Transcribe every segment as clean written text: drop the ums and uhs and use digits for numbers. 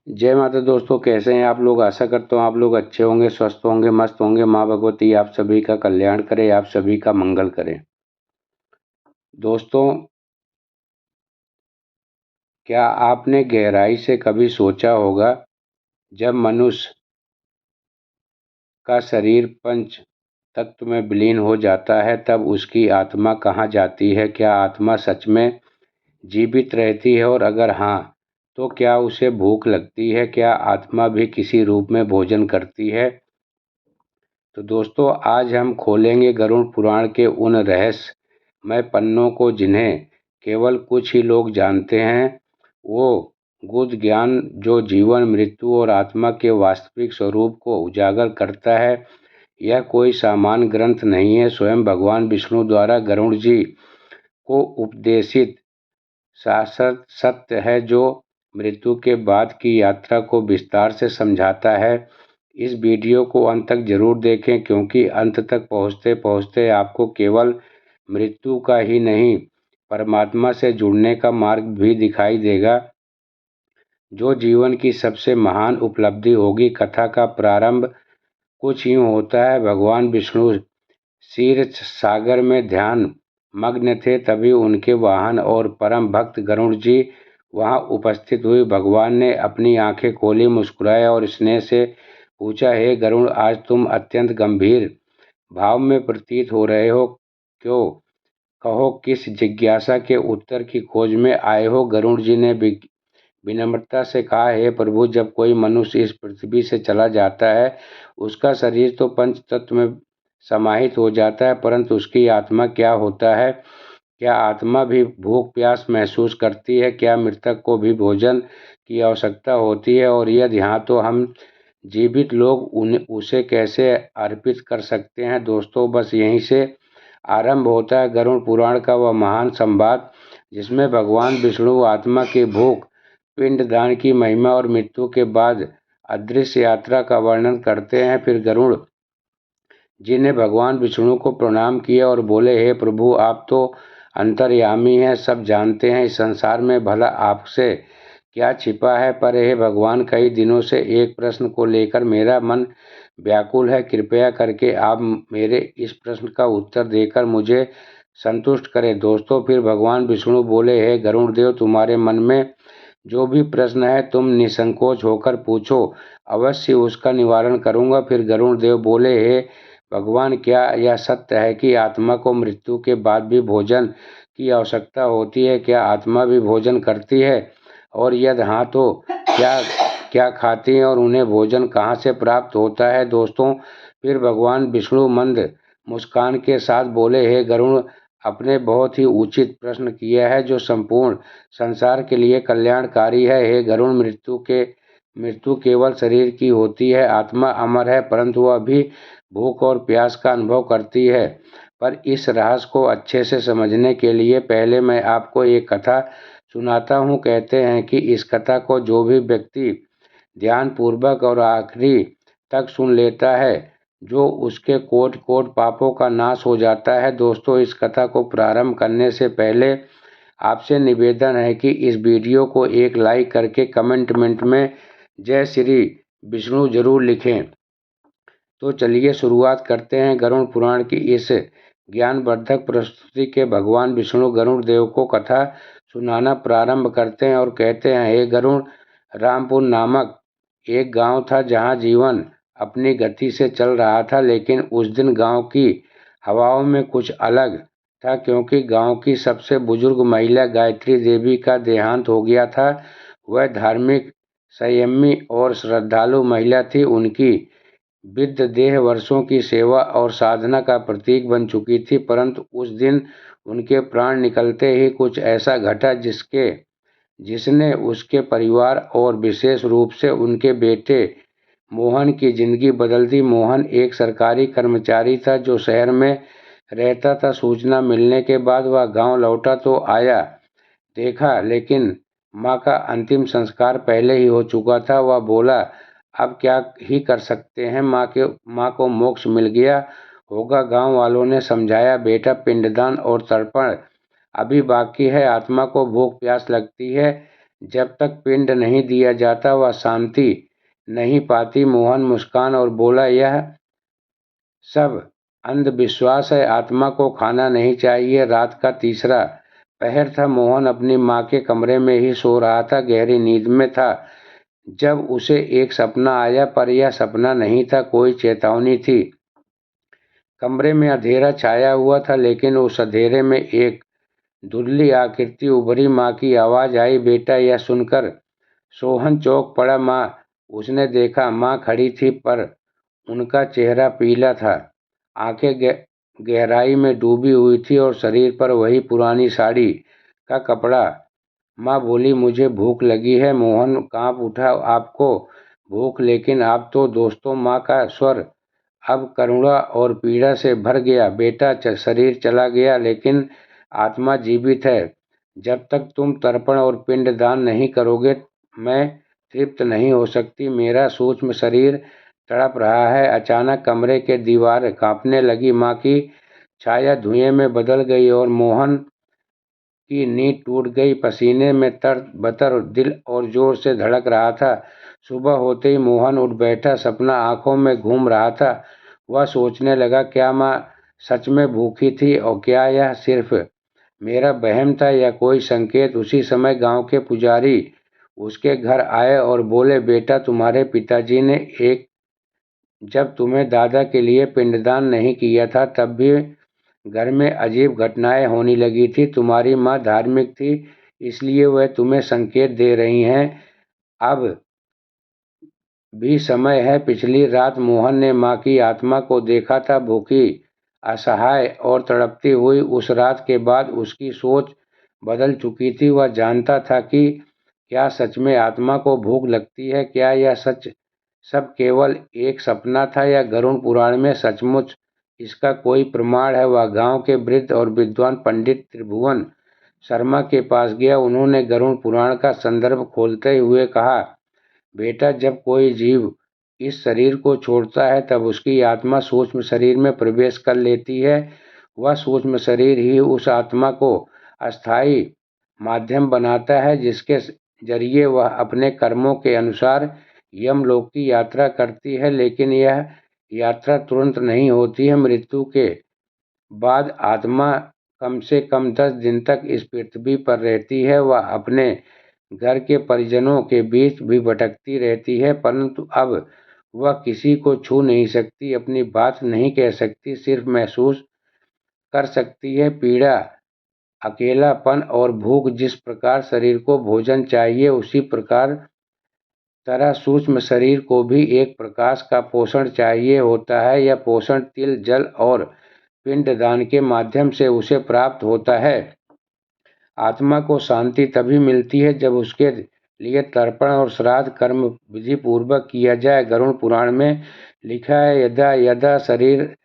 जय माता दोस्तों, कैसे हैं आप लोग। आशा करता हूँ आप लोग अच्छे होंगे, स्वस्थ होंगे, मस्त होंगे। माँ भगवती आप सभी का कल्याण करे, आप सभी का मंगल करे। दोस्तों, क्या आपने गहराई से कभी सोचा होगा, जब मनुष्य का शरीर पंच तत्व में विलीन हो जाता है तब उसकी आत्मा कहाँ जाती है। क्या आत्मा सच में जीवित रहती है, और अगर हाँ तो क्या उसे भूख लगती है। क्या आत्मा भी किसी रूप में भोजन करती है। तो दोस्तों, आज हम खोलेंगे गरुड़ पुराण के उन रहस्यमय पन्नों को जिन्हें केवल कुछ ही लोग जानते हैं। वो गुप्त ज्ञान जो जीवन, मृत्यु और आत्मा के वास्तविक स्वरूप को उजागर करता है। यह कोई सामान्य ग्रंथ नहीं है, स्वयं भगवान विष्णु द्वारा गरुड़ जी को उपदेशित शाश्वत सत्य है, जो मृत्यु के बाद की यात्रा को विस्तार से समझाता है। इस वीडियो को अंत तक जरूर देखें, क्योंकि अंत तक पहुंचते पहुंचते आपको केवल मृत्यु का ही नहीं, परमात्मा से जुड़ने का मार्ग भी दिखाई देगा, जो जीवन की सबसे महान उपलब्धि होगी। कथा का प्रारंभ कुछ यूं होता है। भगवान विष्णु क्षीर सागर में ध्यान मग्न थे, तभी उनके वाहन और परम भक्त गरुड़ जी वहां उपस्थित हुए। भगवान ने अपनी आंखें खोली, मुस्कुराए और स्नेह से पूछा, हे गरुड़, आज तुम अत्यंत गंभीर भाव में प्रतीत हो रहे हो। क्यों? कहो, किस जिज्ञासा के उत्तर की खोज में आए हो। गरुड़ जी ने विनम्रता से कहा, हे प्रभु, जब कोई मनुष्य इस पृथ्वी से चला जाता है, उसका शरीर तो पंच तत्व में समाहित हो जाता है, परंतु उसकी आत्मा क्या होता है। क्या आत्मा भी भूख प्यास महसूस करती है। क्या मृतक को भी भोजन की आवश्यकता होती है, और यदि हाँ तो हम जीवित लोग उन्हें उसे कैसे अर्पित कर सकते हैं। दोस्तों, बस यहीं से आरंभ होता है गरुड़ पुराण का वह महान संवाद, जिसमें भगवान विष्णु आत्मा की भूख, पिंडदान की महिमा और मृत्यु के बाद अदृश्य यात्रा का वर्णन करते हैं। फिर गरुड़ जी ने भगवान विष्णु को प्रणाम किया और बोले, हे प्रभु, आप तो अंतर्यामी हैं, सब जानते हैं। इस संसार में भला आपसे क्या छिपा है। पर हे भगवान, कई दिनों से एक प्रश्न को लेकर मेरा मन व्याकुल है। कृपया करके आप मेरे इस प्रश्न का उत्तर देकर मुझे संतुष्ट करें। दोस्तों, फिर भगवान विष्णु बोले, हे गरुड़ देव, तुम्हारे मन में जो भी प्रश्न है तुम निसंकोच होकर पूछो, अवश्य उसका निवारण करूंगा। फिर गरुड़ देव बोले, हे भगवान, क्या यह सत्य है कि आत्मा को मृत्यु के बाद भी भोजन की आवश्यकता होती है। क्या आत्मा भी भोजन करती है, और यदि हाँ तो क्या क्या खाती हैं, और उन्हें भोजन कहाँ से प्राप्त होता है। दोस्तों, फिर भगवान विष्णु मंद मुस्कान के साथ बोले, हे गरुड़, अपने बहुत ही उचित प्रश्न किया है, जो संपूर्ण संसार के लिए कल्याणकारी है। हे गरुड़, मृत्यु केवल शरीर की होती है। आत्मा अमर है, परंतु वह भी भूख और प्यास का अनुभव करती है। पर इस रहस्य को अच्छे से समझने के लिए पहले मैं आपको एक कथा सुनाता हूँ। कहते हैं कि इस कथा को जो भी व्यक्ति ध्यान पूर्वक और आखिरी तक सुन लेता है, जो उसके कोट कोट पापों का नाश हो जाता है। दोस्तों, इस कथा को प्रारंभ करने से पहले आपसे निवेदन है कि इस वीडियो को एक लाइक करके कमेंट में जय श्री विष्णु जरूर लिखें। तो चलिए शुरुआत करते हैं गरुड़ पुराण की इस ज्ञानवर्धक प्रस्तुति के। भगवान विष्णु गरुड़ देव को कथा सुनाना प्रारंभ करते हैं और कहते हैं, हे गरुड़, रामपुर नामक एक गांव था, जहां जीवन अपनी गति से चल रहा था। लेकिन उस दिन गांव की हवाओं में कुछ अलग था, क्योंकि गांव की सबसे बुजुर्ग महिला गायत्री देवी का देहांत हो गया था। वह धार्मिक, संयमी और श्रद्धालु महिला थी। उनकी वृद्ध देह वर्षों की सेवा और साधना का प्रतीक बन चुकी थी, परंतु उस दिन उनके प्राण निकलते ही कुछ ऐसा घटा जिसने उसके परिवार और विशेष रूप से उनके बेटे मोहन की जिंदगी बदल दी। मोहन एक सरकारी कर्मचारी था, जो शहर में रहता था। सूचना मिलने के बाद वह गांव लौटा तो आया, देखा, लेकिन माँ का अंतिम संस्कार पहले ही हो चुका था। वह बोला, अब क्या ही कर सकते हैं, माँ को मोक्ष मिल गया होगा। गांव वालों ने समझाया, बेटा, पिंडदान और तर्पण अभी बाकी है। आत्मा को भूख प्यास लगती है, जब तक पिंड नहीं दिया जाता वह शांति नहीं पाती। मोहन मुस्कान और बोला, यह सब अंधविश्वास है, आत्मा को खाना नहीं चाहिए। रात का तीसरा पहर था। मोहन अपनी माँ के कमरे में ही सो रहा था, गहरी नींद में था, जब उसे एक सपना आया। पर यह सपना नहीं था, कोई चेतावनी थी। कमरे में अंधेरा छाया हुआ था, लेकिन उस अंधेरे में एक धुंधली आकृति उभरी। माँ की आवाज़ आई, बेटा। यह सुनकर सोहन चौंक पड़ा। माँ, उसने देखा। माँ खड़ी थी, पर उनका चेहरा पीला था, आंखें गहराई में डूबी हुई थी और शरीर पर वही पुरानी साड़ी का कपड़ा। माँ बोली, मुझे भूख लगी है। मोहन कांप उठा, आपको भूख? लेकिन आप तो दोस्तों। माँ का स्वर अब करुणा और पीड़ा से भर गया। बेटा, शरीर चला गया, लेकिन आत्मा जीवित है। जब तक तुम तर्पण और पिंडदान नहीं करोगे, मैं तृप्त नहीं हो सकती। मेरा सूक्ष्म शरीर तड़प रहा है। अचानक कमरे के दीवार कांपने लगी। माँ की छाया धुएं में बदल गई और मोहन की नींद टूट गई। पसीने में तर-बतर दिल और जोर से धड़क रहा था। सुबह होते ही मोहन उठ बैठा। सपना आंखों में घूम रहा था। वह सोचने लगा, क्या माँ सच में भूखी थी और क्या यह सिर्फ मेरा वहम था या कोई संकेत? उसी समय गांव के पुजारी उसके घर आए और बोले, बेटा, तुम्हारे पिताजी ने जब तुम्हें दादा के लिए पिंडदान नहीं किया था, तब भी घर में अजीब घटनाएं होने लगी थी। तुम्हारी माँ धार्मिक थी, इसलिए वह तुम्हें संकेत दे रही हैं। अब भी समय है। पिछली रात मोहन ने माँ की आत्मा को देखा था, भूखी, असहाय और तड़पती हुई। उस रात के बाद उसकी सोच बदल चुकी थी। वह जानता था कि क्या सच में आत्मा को भूख लगती है? क्या यह सच सब केवल एक सपना था या गरुड़ पुराण में सचमुच इसका कोई प्रमाण है? वह गांव के वृद्ध और विद्वान पंडित त्रिभुवन शर्मा के पास गया। उन्होंने गरुड़ पुराण का संदर्भ खोलते हुए कहा, बेटा, जब कोई जीव इस शरीर को छोड़ता है, तब उसकी आत्मा सूक्ष्म शरीर में प्रवेश कर लेती है। वह सूक्ष्म शरीर ही उस आत्मा को अस्थायी माध्यम बनाता है, जिसके जरिए वह अपने कर्मों के अनुसार यमलोक की यात्रा करती है। लेकिन यह यात्रा तुरंत नहीं होती है। मृत्यु के बाद आत्मा कम से कम 10 दिन तक इस पृथ्वी पर रहती है। वह अपने घर के परिजनों के बीच भी भटकती रहती है, परंतु अब वह किसी को छू नहीं सकती, अपनी बात नहीं कह सकती, सिर्फ महसूस कर सकती है पीड़ा, अकेलापन और भूख। जिस प्रकार शरीर को भोजन चाहिए, उसी प्रकार तरह सूक्ष्म शरीर को भी एक प्रकाश का पोषण चाहिए होता है। यह पोषण तिल, जल और पिंडदान के माध्यम से उसे प्राप्त होता है। आत्मा को शांति तभी मिलती है जब उसके लिए तर्पण और श्राद्ध कर्म विधि पूर्वक किया जाए। गरुड़ पुराण में लिखा है, यदा यदा शरीर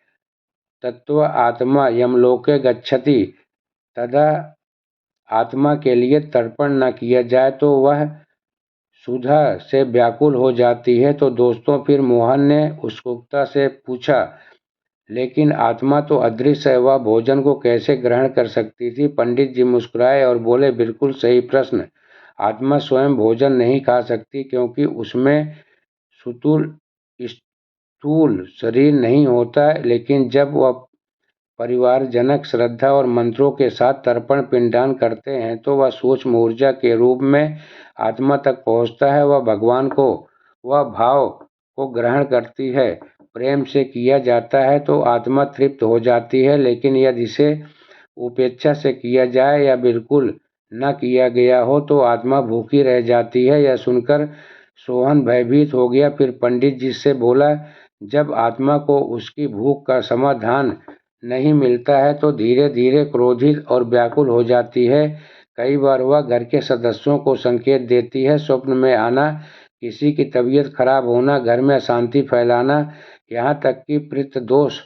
तत्व आत्मा यमलोके गच्छति, तदा आत्मा के लिए तर्पण न किया जाए तो वह सुधा से व्याकुल हो जाती है। तो दोस्तों, फिर मोहन ने उत्सुकता से पूछा, लेकिन आत्मा तो अदृश्य है, वह भोजन को कैसे ग्रहण कर सकती थी? पंडित जी मुस्कुराए और बोले, बिल्कुल सही प्रश्न। आत्मा स्वयं भोजन नहीं खा सकती, क्योंकि उसमें स्थूल स्थूल शरीर नहीं होता। लेकिन जब वह परिवारजनक श्रद्धा और मंत्रों के साथ तर्पण पिंडदान करते हैं, तो वह सूक्ष्म ऊर्जा के रूप में आत्मा तक पहुंचता है। वह भाव को ग्रहण करती है। प्रेम से किया जाता है तो आत्मा तृप्त हो जाती है, लेकिन यदि इसे उपेक्षा से किया जाए या बिल्कुल न किया गया हो तो आत्मा भूखी रह जाती है। यह सुनकर सोहन भयभीत हो गया। फिर पंडित जी से बोला, जब आत्मा को उसकी भूख का समाधान नहीं मिलता है तो धीरे धीरे क्रोधित और व्याकुल हो जाती है। कई बार वह घर के सदस्यों को संकेत देती है, स्वप्न में आना, किसी की तबीयत खराब होना, घर में अशांति फैलाना, यहाँ तक कि पितृ दोष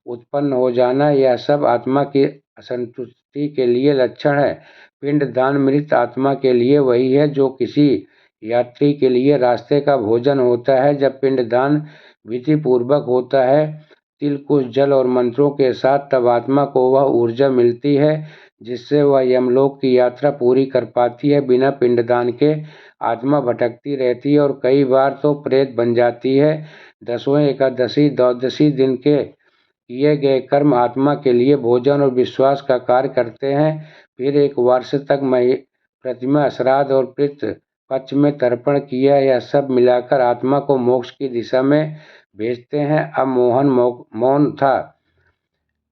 उत्पन्न हो जाना। यह सब आत्मा की असंतुष्टि के लिए लक्षण है। पिंडदान मृत आत्मा के लिए वही है जो किसी यात्री के लिए रास्ते का भोजन होता है। जब पिंडदान विधि पूर्वक होता है, तिल, कुश, जल और मंत्रों के साथ, तब आत्मा को वह ऊर्जा मिलती है जिससे वह यमलोक की यात्रा पूरी कर पाती है। बिना पिंडदान के आत्मा भटकती रहती है और कई बार तो प्रेत बन जाती है। दसवें एकादशी द्वादशी दिन के किए गए कर्म आत्मा के लिए भोजन और विश्वास का कार्य करते हैं। फिर एक वर्ष तक प्रतिमा श्राद्ध और पितृ पक्ष में तर्पण किया, यह सब मिलाकर आत्मा को मोक्ष की दिशा में भेजते हैं। अब मोहन मौन था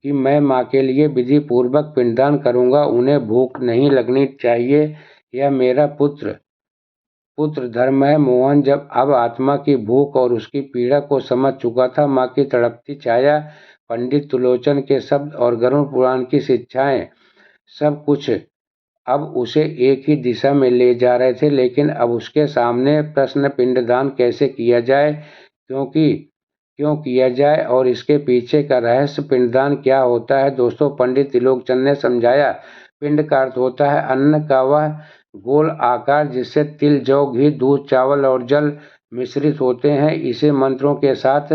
कि मैं माँ के लिए विधि पूर्वक पिंडदान करूंगा, उन्हें भूख नहीं लगनी चाहिए, यह मेरा पुत्र धर्म है। मोहन जब अब आत्मा की भूख और उसकी पीड़ा को समझ चुका था, माँ की तड़पती छाया, पंडित त्रिलोचन के शब्द और गरुड़ पुराण की शिक्षाएं, सब कुछ अब उसे एक ही दिशा में ले जा रहे थे। लेकिन अब उसके सामने प्रश्न, पिंडदान कैसे किया जाए, क्यों किया जाए और इसके पीछे का रहस्य, पिंडदान क्या होता है। दोस्तों, पंडित त्रिलोचन ने समझाया, पिंड का अर्थ होता है अन्न का वह गोल आकार जिससे तिल, जौ, घी, दूध, चावल और जल मिश्रित होते हैं। इसे मंत्रों के साथ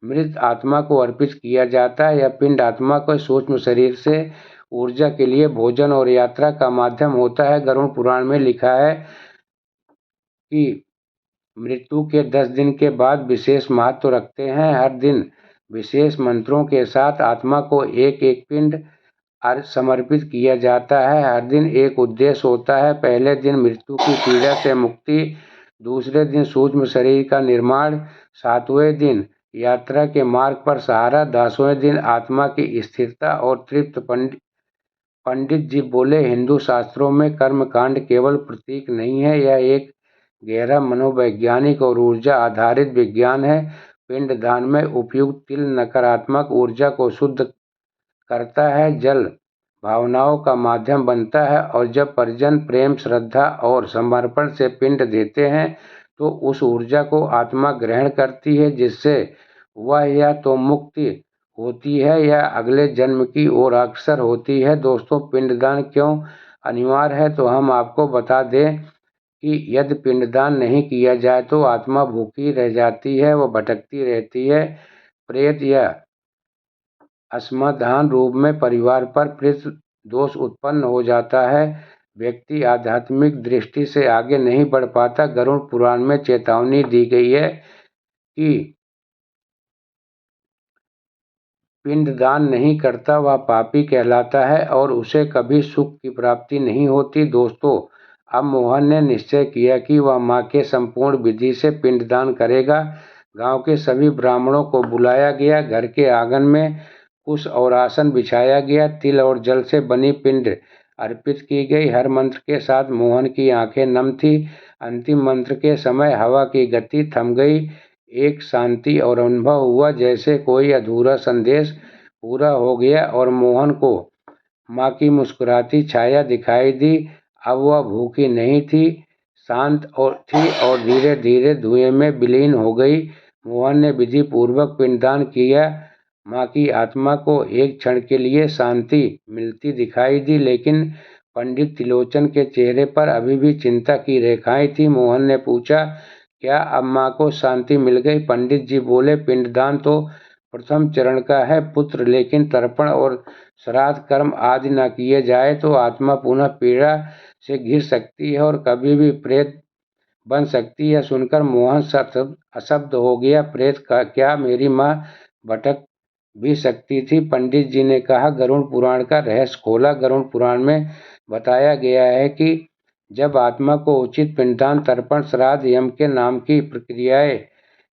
मृत आत्मा को अर्पित किया जाता है। यह पिंड आत्मा को सूक्ष्म शरीर से ऊर्जा के लिए भोजन और यात्रा का माध्यम होता है। गरुड़ पुराण में लिखा है कि मृत्यु के 10 दिन के बाद विशेष महत्व रखते हैं। हर दिन विशेष मंत्रों के साथ आत्मा को एक एक पिंड समर्पित किया जाता है। हर दिन एक उद्देश्य होता है। पहले दिन मृत्यु की पीड़ा से मुक्ति, दूसरे दिन सूक्ष्म शरीर का निर्माण, 7वें दिन यात्रा के मार्ग पर सहारा, 10वें दिन आत्मा की स्थिरता और तृप्त। पंडित जी बोले, हिंदू शास्त्रों में कर्मकांड केवल प्रतीक नहीं है, यह एक गहरा मनोवैज्ञानिक और ऊर्जा आधारित विज्ञान है। पिंडदान में उपयुक्त तिल नकारात्मक ऊर्जा को शुद्ध करता है, जल भावनाओं का माध्यम बनता है और जब परिजन प्रेम, श्रद्धा और समर्पण से पिंड देते हैं तो उस ऊर्जा को आत्मा ग्रहण करती है, जिससे वह या तो मुक्ति होती है या अगले जन्म की ओर अग्रसर होती है। दोस्तों, पिंडदान क्यों अनिवार्य है, तो हम आपको बता दें कि यदि पिंडदान नहीं किया जाए तो आत्मा भूखी रह जाती है, वह भटकती रहती है। प्रेत या असमाधान रूप में परिवार पर प्रेत दोष उत्पन्न हो जाता है। व्यक्ति आध्यात्मिक दृष्टि से आगे नहीं बढ़ पाता। गरुड़ पुराण में चेतावनी दी गई है कि पिंडदान नहीं करता वह पापी कहलाता है और उसे कभी सुख की प्राप्ति नहीं होती। दोस्तों, अब मोहन ने निश्चय किया कि वह माँ के संपूर्ण विधि से पिंडदान करेगा। गांव के सभी ब्राह्मणों को बुलाया गया, घर के आंगन में कुश और आसन बिछाया गया, तिल और जल से बनी पिंड अर्पित की गई। हर मंत्र के साथ मोहन की आंखें नम थी। अंतिम मंत्र के समय हवा की गति थम गई। एक शांति और अनुभव हुआ जैसे कोई अधूरा संदेश पूरा हो गया और मोहन को माँ की मुस्कुराती छाया दिखाई दी। अब वह भूखी नहीं थी, शांत और धीरे धीरे धुएं में विलीन हो गई। मोहन ने विधि पूर्वक पिंडदान किया। माँ की आत्मा को एक क्षण के लिए शांति मिलती दिखाई दी, लेकिन पंडित त्रिलोचन के चेहरे पर अभी भी चिंता की रेखाएं थी। मोहन ने पूछा, क्या अब माँ को शांति मिल गई? पंडित जी बोले, पिंडदान तो प्रथम चरण का है पुत्र, लेकिन तर्पण और श्राद्ध कर्म आदि न किए जाए तो आत्मा पुनः पीड़ा से घिर सकती है और कभी भी प्रेत बन सकती है। सुनकर मोहन अशब्द हो गया। प्रेत का क्या? मेरी माँ भटक भी सकती थी। पंडित जी ने कहा, गरुड़ पुराण का रहस्य खोला। गरुड़ पुराण में बताया गया है कि जब आत्मा को उचित पिंडदान, तर्पण, श्राद्ध, यम के नाम की प्रक्रियाएं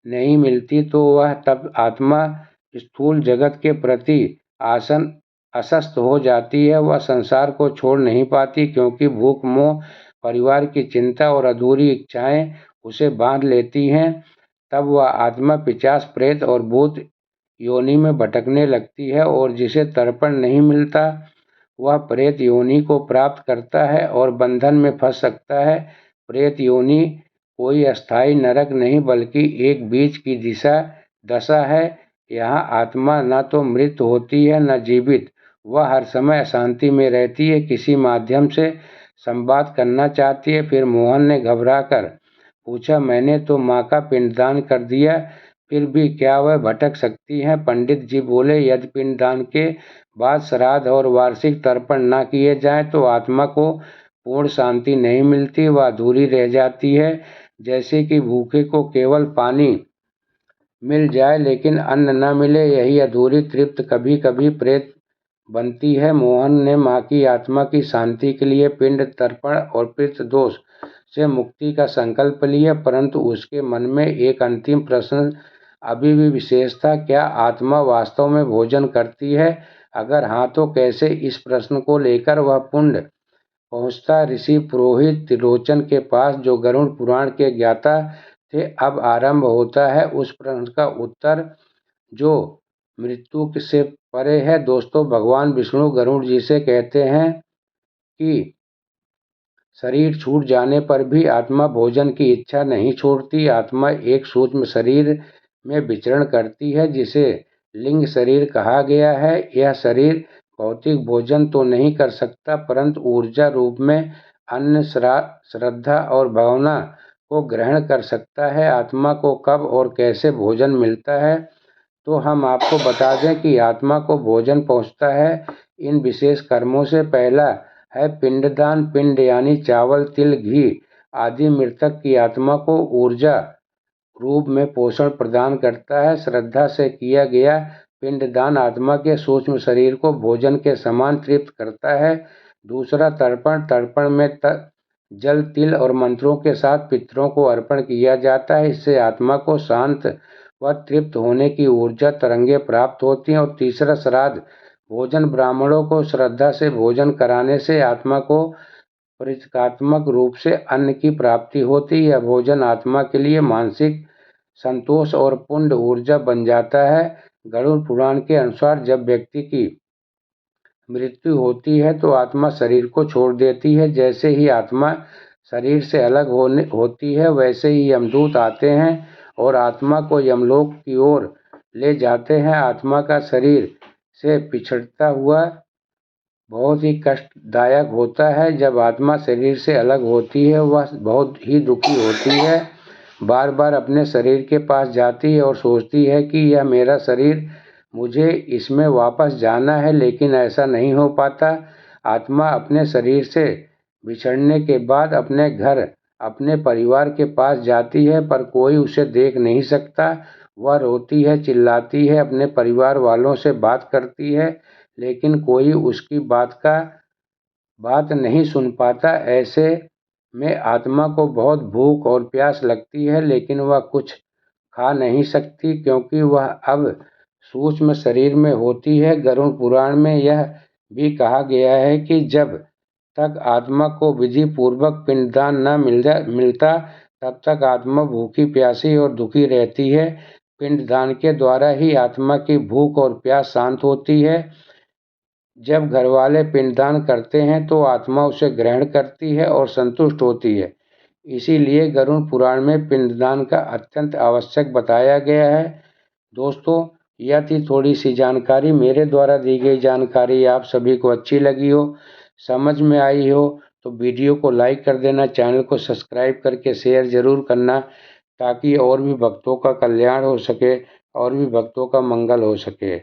नहीं मिलती तो वह तब आत्मा स्थूल जगत के प्रति असस्त हो जाती है। वह संसार को छोड़ नहीं पाती क्योंकि भूख, मोह, परिवार की चिंता और अधूरी इच्छाएं उसे बांध लेती हैं। तब वह आत्मा पिशाच, प्रेत और भूत योनि में भटकने लगती है और जिसे तर्पण नहीं मिलता वह प्रेत योनि को प्राप्त करता है और बंधन में फंस सकता है। प्रेत योनि कोई अस्थायी नरक नहीं बल्कि एक बीच की दशा है। यहाँ आत्मा न तो मृत होती है न जीवित, वह हर समय अशांति में रहती है, किसी माध्यम से संवाद करना चाहती है। फिर मोहन ने घबराकर पूछा, मैंने तो माँ का पिंडदान कर दिया, फिर भी क्या वह भटक सकती हैं? पंडित जी बोले, यदि पिंडदान के बाद श्राद्ध और वार्षिक तर्पण न किए जाएं तो आत्मा को पूर्ण शांति नहीं मिलती, वह अधूरी रह जाती है। जैसे कि भूखे को केवल पानी मिल जाए लेकिन अन्न न मिले, यही अधूरी तृप्ति कभी कभी प्रेत बनती है। मोहन ने माँ की आत्मा की शांति के लिए पिंड तर्पण और पितृदोष से मुक्ति का संकल्प लिया, परंतु उसके मन में एक अंतिम प्रश्न अभी भी विशेष था, क्या आत्मा वास्तव में भोजन करती है? अगर हाँ तो कैसे? इस प्रश्न को लेकर वह पुंड पहुंचता ऋषि पुरोहित त्रिलोचन के पास, जो गरुड़ पुराण के ज्ञाता थे। अब आरंभ होता है उस प्रश्न का उत्तर जो मृत्यु से परे है। दोस्तों, भगवान विष्णु गरुड़ जी से कहते हैं कि शरीर छूट जाने पर भी आत्मा भोजन की इच्छा नहीं छोड़ती। आत्मा एक सूक्ष्म शरीर में विचरण करती है जिसे लिंग शरीर कहा गया है। यह शरीर भौतिक भोजन तो नहीं कर सकता, परंतु ऊर्जा रूप में अन्न, श्रद्धा और भावना को ग्रहण कर सकता है। आत्मा को कब और कैसे भोजन मिलता है? तो हम आपको बता दें कि आत्मा को भोजन पहुंचता है इन विशेष कर्मों से। पहला है पिंडदान। पिंड यानी चावल, तिल, घी आदि मृतक की आत्मा को ऊर्जा रूप में पोषण प्रदान करता है। श्रद्धा से किया गया पिंडदान आत्मा के सूक्ष्म शरीर को भोजन के समान तृप्त करता है। दूसरा तर्पण। तर्पण में जल, तिल और मंत्रों के साथ पितरों को अर्पण किया जाता है। इससे आत्मा को शांत व तृप्त होने की ऊर्जा तरंगे प्राप्त होती हैं। और तीसरा श्राद्ध भोजन। ब्राह्मणों को श्रद्धा से भोजन कराने से आत्मा को प्रतीकात्मक रूप से अन्न की प्राप्ति होती है। यह भोजन आत्मा के लिए मानसिक संतोष और पुण्य ऊर्जा बन जाता है। गरुड़ पुराण के अनुसार जब व्यक्ति की मृत्यु होती है तो आत्मा शरीर को छोड़ देती है। जैसे ही आत्मा शरीर से अलग होती है वैसे ही यमदूत आते हैं और आत्मा को यमलोक की ओर ले जाते हैं। आत्मा का शरीर से पिछड़ता हुआ बहुत ही कष्टदायक होता है। जब आत्मा शरीर से अलग होती है वह बहुत ही दुखी होती है, बार बार अपने शरीर के पास जाती है और सोचती है कि यह मेरा शरीर, मुझे इसमें वापस जाना है, लेकिन ऐसा नहीं हो पाता। आत्मा अपने शरीर से बिछड़ने के बाद अपने घर, अपने परिवार के पास जाती है, पर कोई उसे देख नहीं सकता। वह रोती है, चिल्लाती है, अपने परिवार वालों से बात करती है, लेकिन कोई उसकी बात नहीं सुन पाता। ऐसे में आत्मा को बहुत भूख और प्यास लगती है, लेकिन वह कुछ खा नहीं सकती क्योंकि वह अब सूक्ष्म शरीर में होती है। गरुड़ पुराण में यह भी कहा गया है कि जब तक आत्मा को विधि पूर्वक पिंडदान न मिलता तब तक आत्मा भूखी, प्यासी और दुखी रहती है। पिंडदान के द्वारा ही आत्मा की भूख और प्यास शांत होती है। जब घरवाले पिंडदान करते हैं तो आत्मा उसे ग्रहण करती है और संतुष्ट होती है। इसीलिए गरुड़ पुराण में पिंडदान का अत्यंत आवश्यक बताया गया है। दोस्तों, यह थी थोड़ी सी जानकारी। मेरे द्वारा दी गई जानकारी आप सभी को अच्छी लगी हो, समझ में आई हो तो वीडियो को लाइक कर देना, चैनल को सब्सक्राइब करके शेयर ज़रूर करना, ताकि और भी भक्तों का कल्याण हो सके और भी भक्तों का मंगल हो सके।